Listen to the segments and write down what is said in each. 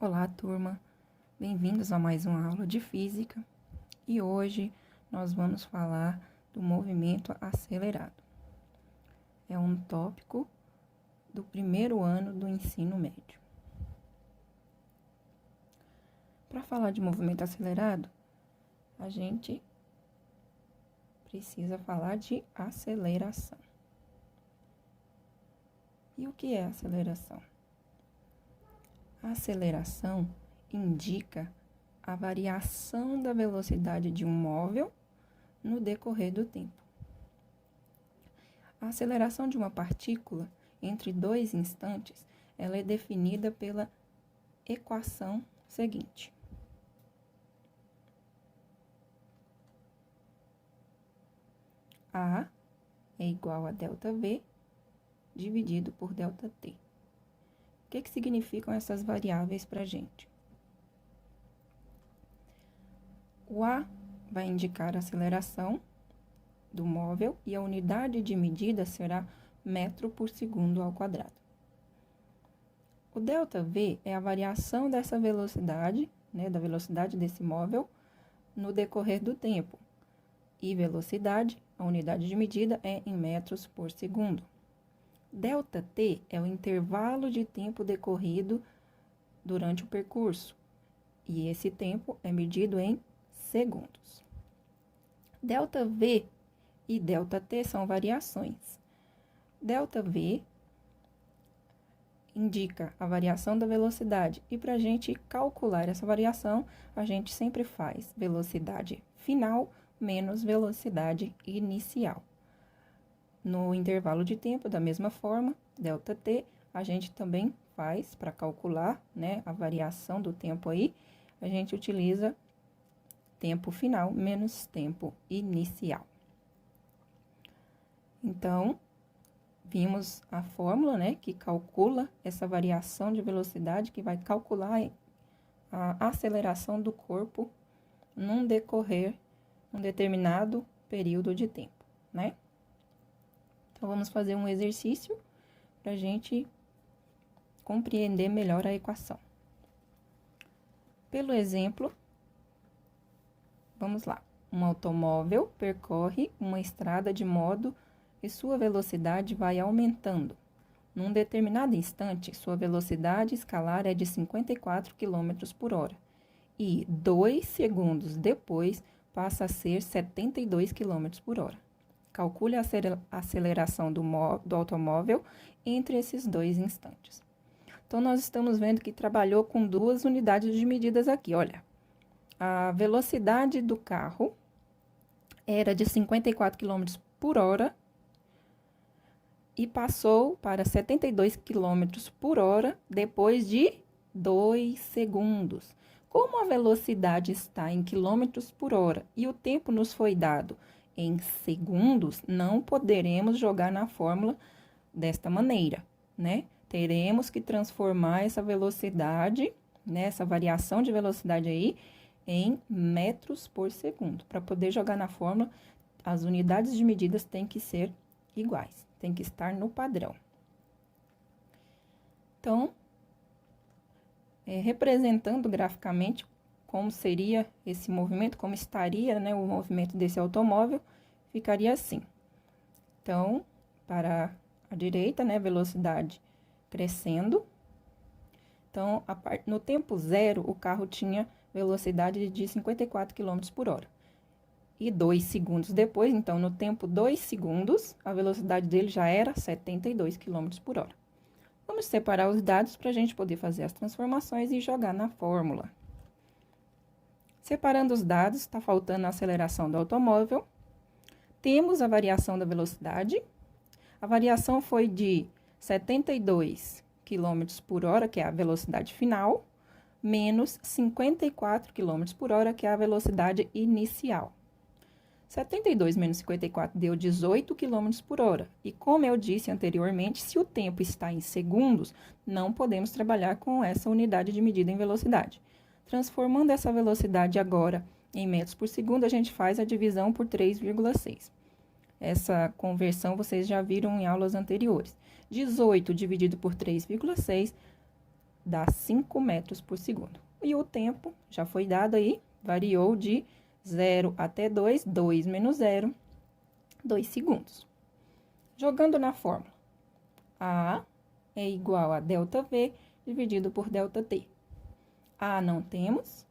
Olá, turma! Bem-vindos a mais uma aula de Física e hoje nós vamos falar do movimento acelerado. É um tópico do primeiro ano do ensino médio. Para falar de movimento acelerado, a gente precisa falar de aceleração. E o que é aceleração? A aceleração indica a variação da velocidade de um móvel no decorrer do tempo. A aceleração de uma partícula entre dois instantes, ela é definida pela equação seguinte. A é igual a ΔV dividido por ΔT. O que significam essas variáveis para a gente? O A vai indicar a aceleração do móvel e a unidade de medida será metro por segundo ao quadrado. O ΔV é a variação dessa velocidade, da velocidade desse móvel no decorrer do tempo. E velocidade, a unidade de medida, é em metros por segundo. ΔT é o intervalo de tempo decorrido durante o percurso, e esse tempo é medido em segundos. ΔV e ΔT são variações. ΔV indica a variação da velocidade, e para a gente calcular essa variação, a gente sempre faz velocidade final menos velocidade inicial. No intervalo de tempo, da mesma forma, ΔT, a gente também faz, para calcular, a variação do tempo aí, a gente utiliza tempo final menos tempo inicial. Então, vimos a fórmula, que calcula essa variação de velocidade, que vai calcular a aceleração do corpo num determinado período de tempo, Então, vamos fazer um exercício para a gente compreender melhor a equação. Pelo exemplo, vamos lá. Um automóvel percorre uma estrada de modo que sua velocidade vai aumentando. Num determinado instante, sua velocidade escalar é de 54 km por hora. E 2 segundos depois, passa a ser 72 km por hora. Calcule a aceleração do automóvel entre esses dois instantes. Então, nós estamos vendo que trabalhou com duas unidades de medidas aqui. Olha, a velocidade do carro era de 54 km por hora e passou para 72 km por hora depois de 2 segundos. Como a velocidade está em quilômetros por hora e o tempo nos foi dado em segundos, não poderemos jogar na fórmula desta maneira, Teremos que transformar essa velocidade, essa variação de velocidade aí, em metros por segundo. Para poder jogar na fórmula, as unidades de medidas têm que ser iguais, tem que estar no padrão. Então, representando graficamente como seria esse movimento, como estaria, o movimento desse automóvel, ficaria assim. Então, para a direita, velocidade crescendo. Então, no tempo zero, o carro tinha velocidade de 54 km por hora. E 2 segundos depois, então, no tempo 2 segundos, a velocidade dele já era 72 km por hora. Vamos separar os dados para a gente poder fazer as transformações e jogar na fórmula. Separando os dados, está faltando a aceleração do automóvel. Temos a variação da velocidade. A variação foi de 72 km por hora, que é a velocidade final, menos 54 km por hora, que é a velocidade inicial. 72 menos 54 deu 18 km por hora. E como eu disse anteriormente, se o tempo está em segundos, não podemos trabalhar com essa unidade de medida em velocidade. Transformando essa velocidade agora em metros por segundo, a gente faz a divisão por 3,6. Essa conversão vocês já viram em aulas anteriores. 18 dividido por 3,6 dá 5 metros por segundo. E o tempo já foi dado aí, variou de 0 até 2, 2 menos 0, 2 segundos. Jogando na fórmula, A é igual a ΔV dividido por ΔT. A não temos,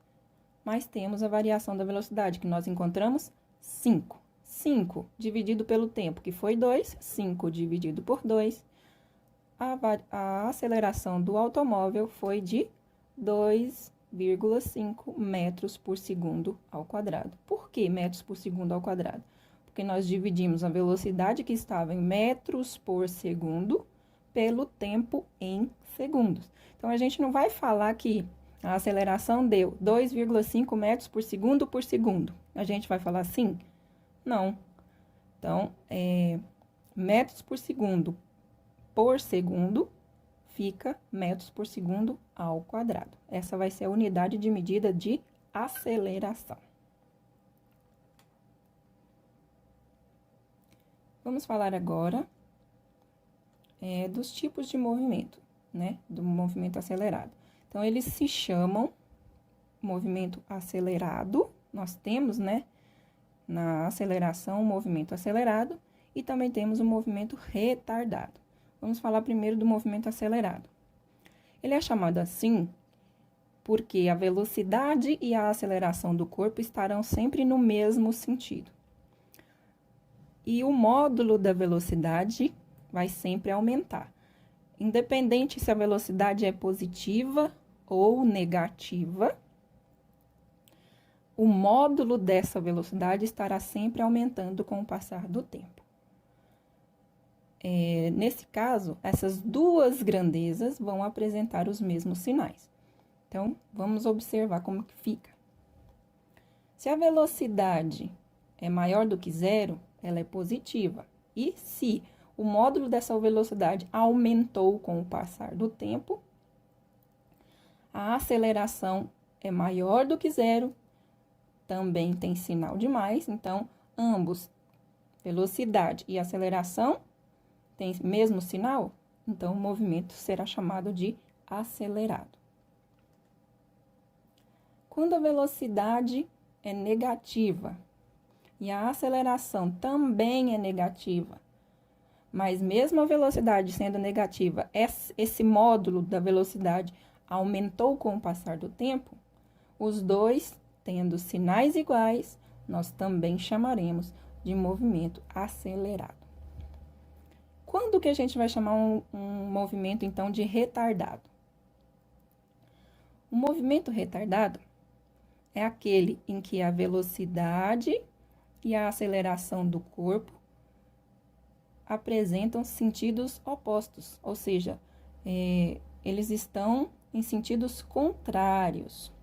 mas temos a variação da velocidade, que nós encontramos 5. 5 dividido pelo tempo, que foi 2, 5 dividido por 2. A aceleração do automóvel foi de 2,5 metros por segundo ao quadrado. Por que metros por segundo ao quadrado? Porque nós dividimos a velocidade que estava em metros por segundo pelo tempo em segundos. Então, a gente não vai falar que a aceleração deu 2,5 metros por segundo. A gente vai falar assim? Não. Então, metros por segundo fica metros por segundo ao quadrado. Essa vai ser a unidade de medida de aceleração. Vamos falar agora dos tipos de movimento, né? Do movimento acelerado. Então, eles se chamam movimento acelerado. Nós temos, né, na aceleração, o movimento acelerado e também temos o movimento retardado. Vamos falar primeiro do movimento acelerado. Ele é chamado assim porque a velocidade e a aceleração do corpo estarão sempre no mesmo sentido. E o módulo da velocidade vai sempre aumentar. Independente se a velocidade é positiva ou negativa, o módulo dessa velocidade estará sempre aumentando com o passar do tempo. Nesse caso, essas duas grandezas vão apresentar os mesmos sinais. Então, vamos observar como que fica. Se a velocidade é maior do que zero, ela é positiva. E se o módulo dessa velocidade aumentou com o passar do tempo, a aceleração é maior do que zero, também tem sinal de mais, então, ambos, velocidade e aceleração, tem mesmo sinal, então o movimento será chamado de acelerado. Quando a velocidade é negativa e a aceleração também é negativa, mas mesmo a velocidade sendo negativa, esse módulo da velocidade aumentou com o passar do tempo, os dois tendo sinais iguais, nós também chamaremos de movimento acelerado. Quando que a gente vai chamar um movimento, então, de retardado? O movimento retardado é aquele em que a velocidade e a aceleração do corpo apresentam sentidos opostos, ou seja, eles estão em sentidos contrários.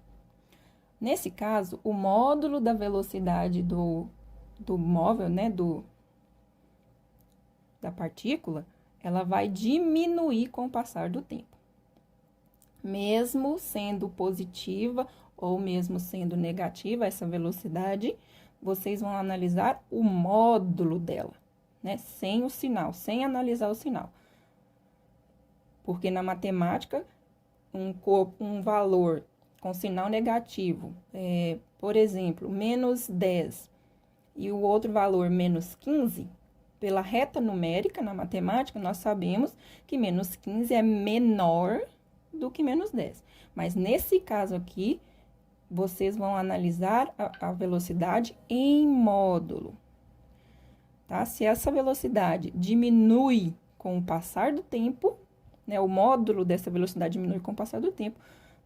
Nesse caso, o módulo da velocidade do móvel, né, da partícula, ela vai diminuir com o passar do tempo. Mesmo sendo positiva ou mesmo sendo negativa essa velocidade, vocês vão analisar o módulo dela, né? Sem o sinal, sem analisar o sinal. Porque na matemática, um valor com sinal negativo, por exemplo, menos 10, e o outro valor menos 15, pela reta numérica na matemática, nós sabemos que menos 15 é menor do que menos 10. Mas nesse caso aqui, vocês vão analisar a velocidade em módulo, tá? Se essa velocidade diminui com o passar do tempo, né, o módulo dessa velocidade diminui com o passar do tempo,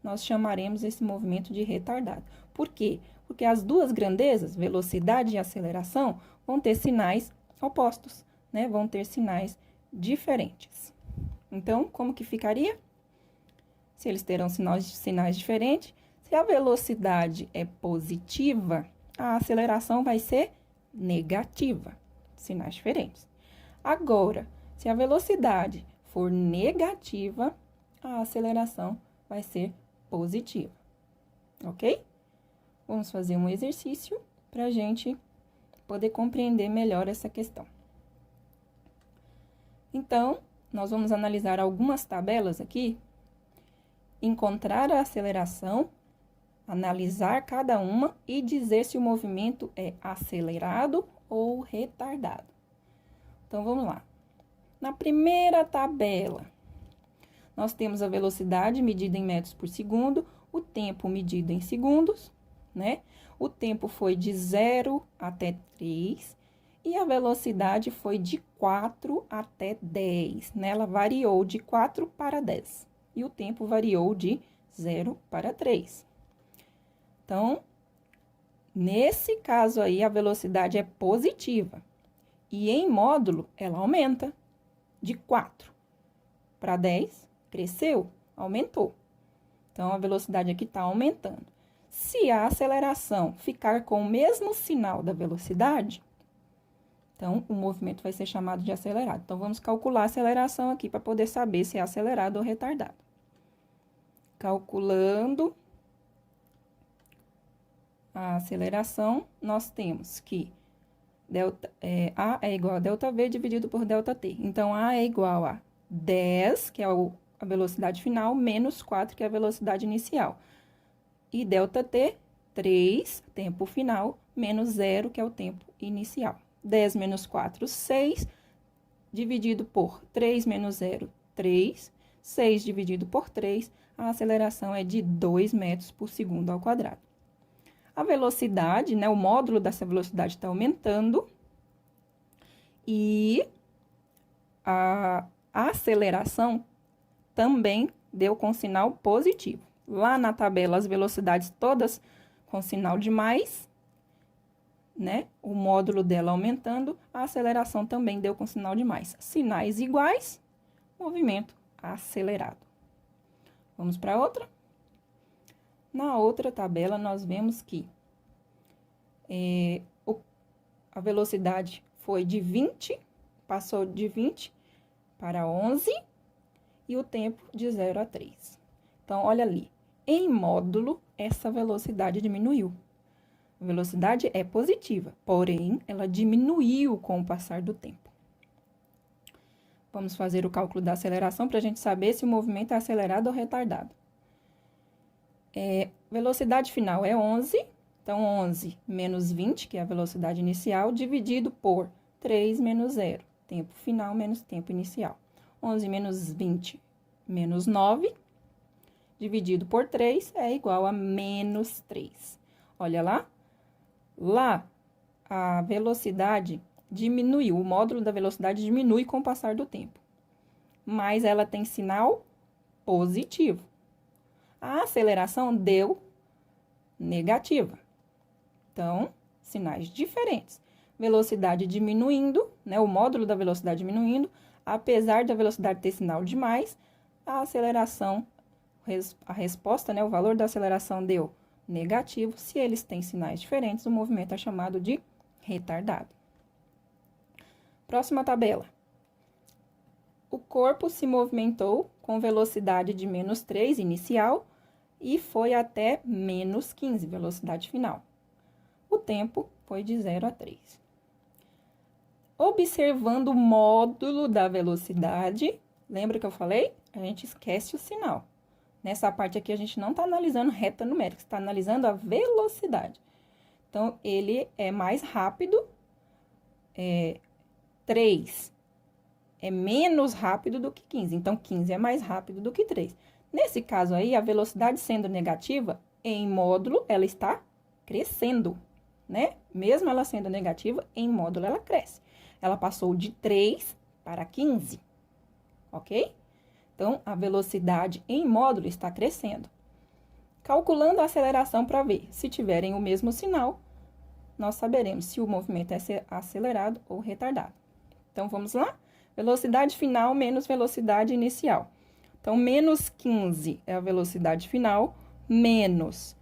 nós chamaremos esse movimento de retardado. Por quê? Porque as duas grandezas, velocidade e aceleração, vão ter sinais opostos, né? Vão ter sinais diferentes. Então, como que ficaria? Se eles terão sinais diferentes, se a velocidade é positiva, a aceleração vai ser negativa, sinais diferentes. Agora, se a velocidade for negativa, a aceleração vai ser positiva, ok? Vamos fazer um exercício para a gente poder compreender melhor essa questão. Então, nós vamos analisar algumas tabelas aqui encontrar a aceleração, analisar cada uma e dizer se o movimento é acelerado ou retardado. Então, vamos lá. Na primeira tabela, nós temos a velocidade medida em metros por segundo, o tempo medido em segundos, né? O tempo foi de 0 até 3 e a velocidade foi de 4 até 10, né? Ela variou de 4 para 10 e o tempo variou de 0 para 3. Então, nesse caso aí, a velocidade é positiva e em módulo ela aumenta de 4 para 10, cresceu, aumentou. Então, a velocidade aqui está aumentando. Se a aceleração ficar com o mesmo sinal da velocidade, então, o movimento vai ser chamado de acelerado. Então, vamos calcular a aceleração aqui para poder saber se é acelerado ou retardado. Calculando a aceleração, nós temos que A é igual a ΔV dividido por ΔT. Então, A é igual a 10, que é a velocidade final, menos 4, que é a velocidade inicial. E ΔT, 3, tempo final, menos 0, que é o tempo inicial. 10 menos 4, 6, dividido por 3 menos 0, 3. 6 dividido por 3, a aceleração é de 2 metros por segundo ao quadrado. A velocidade, né, o módulo dessa velocidade está aumentando e a aceleração também deu com sinal positivo. Lá na tabela, as velocidades todas com sinal de mais, né? O módulo dela aumentando, a aceleração também deu com sinal de mais. Sinais iguais, movimento acelerado. Vamos para outra? Na outra tabela, nós vemos que a velocidade foi de 20, passou de 20 para 11 e o tempo de 0 a 3. Então, olha ali, em módulo, essa velocidade diminuiu. A velocidade é positiva, porém, ela diminuiu com o passar do tempo. Vamos fazer o cálculo da aceleração para a gente saber se o movimento é acelerado ou retardado. Velocidade final é 11, então 11 menos 20, que é a velocidade inicial, dividido por 3 menos 0, tempo final menos tempo inicial. 11 menos 20 menos 9, dividido por 3 é igual a menos 3. Olha lá. Lá, a velocidade diminuiu, o módulo da velocidade diminui com o passar do tempo. Mas ela tem sinal positivo. A aceleração deu negativa. Então, sinais diferentes. Velocidade diminuindo, né? O módulo da velocidade diminuindo, apesar da velocidade ter sinal de mais, a aceleração, a resposta, né? O valor da aceleração deu negativo. Se eles têm sinais diferentes, o movimento é chamado de retardado. Próxima tabela. O corpo se movimentou com velocidade de menos 3 inicial e foi até menos 15, velocidade final. O tempo foi de 0 a 3. Observando o módulo da velocidade, lembra que eu falei? A gente esquece o sinal. Nessa parte aqui, a gente não está analisando reta numérica, está analisando a velocidade. Então, ele é mais rápido, 3 é menos rápido do que 15. Então, 15 é mais rápido do que 3. Nesse caso aí, a velocidade sendo negativa, em módulo, ela está crescendo, né? Mesmo ela sendo negativa, em módulo, ela cresce. Ela passou de 3 para 15, ok? Então, a velocidade em módulo está crescendo. Calculando a aceleração para ver se tiverem o mesmo sinal, nós saberemos se o movimento é acelerado ou retardado. Então, vamos lá? Velocidade final menos velocidade inicial. Então, menos 15 é a velocidade final, menos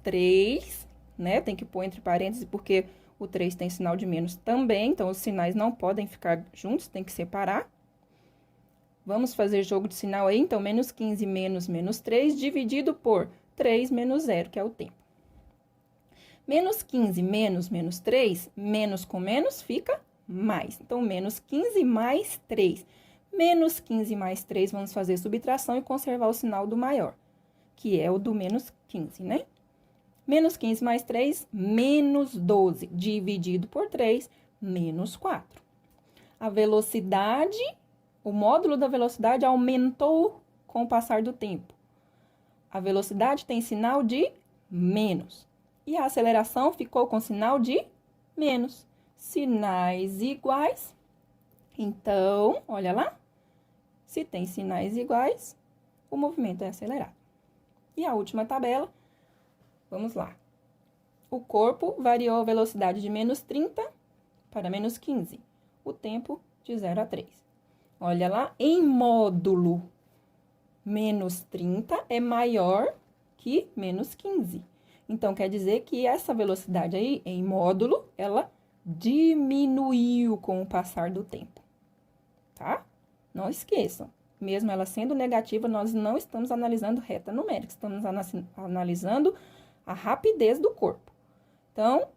3, né? Tem que pôr entre parênteses, porque o 3 tem sinal de menos também, então os sinais não podem ficar juntos, tem que separar. Vamos fazer jogo de sinal aí, então, menos 15 menos 3, dividido por 3 menos 0, que é o tempo. Menos 15 menos 3, menos com menos fica mais. Então, menos 15 mais 3. Menos 15 mais 3, vamos fazer subtração e conservar o sinal do maior, que é o do menos 15, né? Menos 15 mais 3, menos 12, dividido por 3, menos 4. A velocidade, o módulo da velocidade aumentou com o passar do tempo. A velocidade tem sinal de menos. E a aceleração ficou com sinal de menos. Sinais iguais. Então, olha lá. Se tem sinais iguais, o movimento é acelerado. E a última tabela, vamos lá. O corpo variou a velocidade de menos 30 para menos 15. O tempo de 0 a 3. Olha lá, em módulo, menos 30 é maior que menos 15. Então, quer dizer que essa velocidade aí, em módulo, ela diminuiu com o passar do tempo, tá? Não esqueçam, mesmo ela sendo negativa, nós não estamos analisando reta numérica, estamos analisando a rapidez do corpo. Então,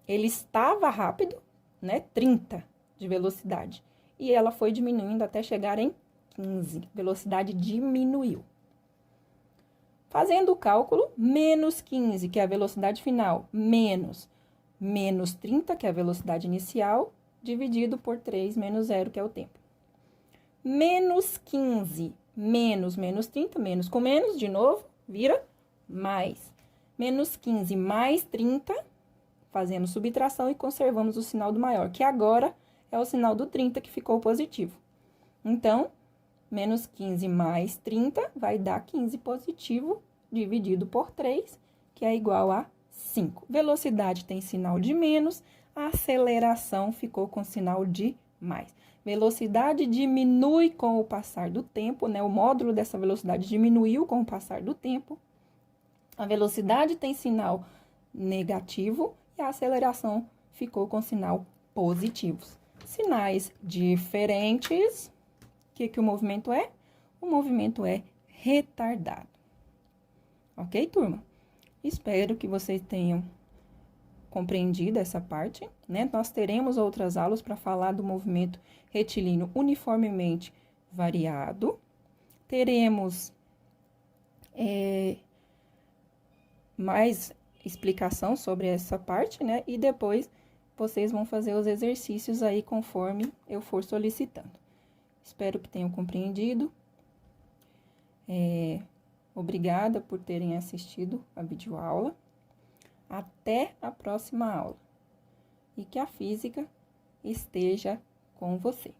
ele estava rápido, né? 30 de velocidade. E ela foi diminuindo até chegar em 15. Velocidade diminuiu. Fazendo o cálculo, menos 15, que é a velocidade final, menos 30, que é a velocidade inicial, dividido por 3 menos 0, que é o tempo. Menos 15, menos 30, menos com menos, de novo, vira mais. Menos 15 mais 30, fazemos subtração e conservamos o sinal do maior, que agora é o sinal do 30, que ficou positivo. Então, menos 15 mais 30 vai dar 15 positivo, dividido por 3, que é igual a 5. Velocidade tem sinal de menos, a aceleração ficou com sinal de mais. Velocidade diminui com o passar do tempo, né? O módulo dessa velocidade diminuiu com o passar do tempo. A velocidade tem sinal negativo e a aceleração ficou com sinal positivo. Sinais diferentes. O que o movimento é? O movimento é retardado. Ok, turma? Espero que vocês tenham compreendido essa parte, né? Nós teremos outras aulas para falar do movimento retilíneo uniformemente variado. Teremos mais explicação sobre essa parte, né? E depois vocês vão fazer os exercícios aí conforme eu for solicitando. Espero que tenham compreendido. Obrigada por terem assistido a videoaula. Até a próxima aula. E que a física esteja com você.